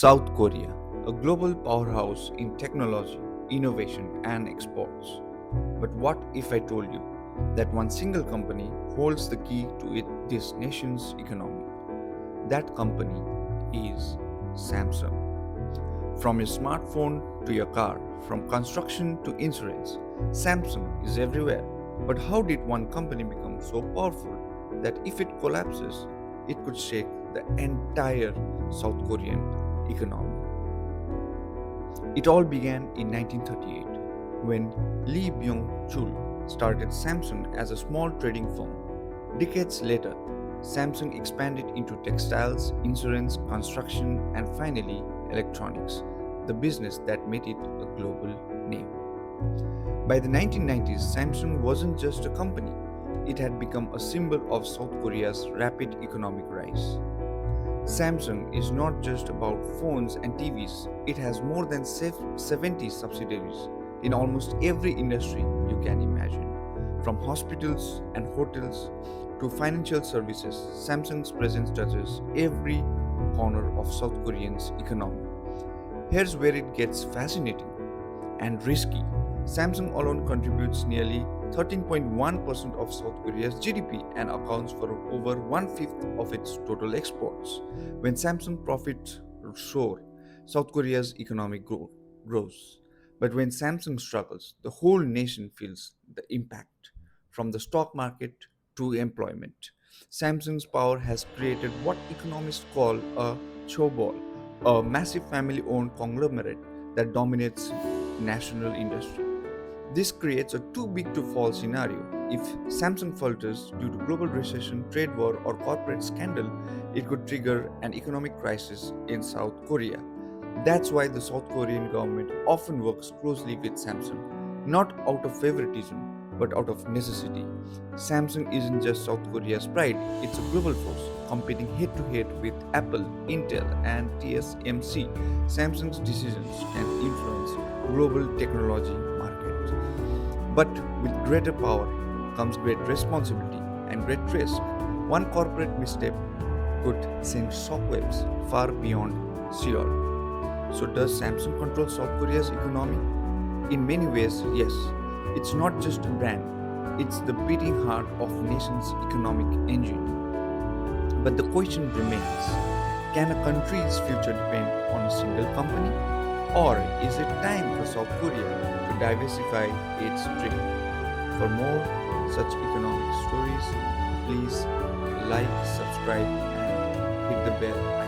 South Korea, a global powerhouse in technology, innovation, and exports. But what if I told you that one single company holds the key to this nation's economy? That company is Samsung. From your smartphone to your car, from construction to insurance, Samsung is everywhere. But how did one company become so powerful that if it collapses, it could shake the entire South Korean economy? It all began in 1938 when Lee Byung-chul started Samsung as a small trading firm. Decades later, Samsung expanded into textiles, insurance, construction, and finally electronics, the business that made it a global name. By the 1990s, Samsung wasn't just a company, it had become a symbol of South Korea's rapid economic rise. Samsung is not just about phones and TVs, it has more than 70 subsidiaries in almost every industry you can imagine. From hospitals and hotels to financial services, Samsung's presence touches every corner of South Korean's economy. Here's where it gets fascinating and risky. Samsung alone contributes nearly 13.1% of South Korea's GDP and accounts for over one-fifth of its total exports. When Samsung profits soar, South Korea's economic growth grows. But when Samsung struggles, the whole nation feels the impact. From the stock market to employment, Samsung's power has created what economists call a Chaebol, a massive family owned conglomerate that dominates national industry. This creates a too big to fall scenario. If Samsung falters due to global recession, trade war, or corporate scandal, it could trigger an economic crisis in South Korea. That's why the South Korean government often works closely with Samsung, not out of favoritism, but out of necessity. Samsung isn't just South Korea's pride, it's a global force, competing head to head with Apple, Intel, and TSMC. Samsung's decisions can influence global technology market. But with greater power comes great responsibility and great risk. One corporate misstep could send shockwaves far beyond Seoul. So, does Samsung control South Korea's economy? In many ways, yes. It's not just a brand, it's the beating heart of nation's economic engine. But the question remains, can a country's future depend on a single company? Or is it time for South Korea to diversify its trade? For more such economic stories, please like, subscribe, and hit the bell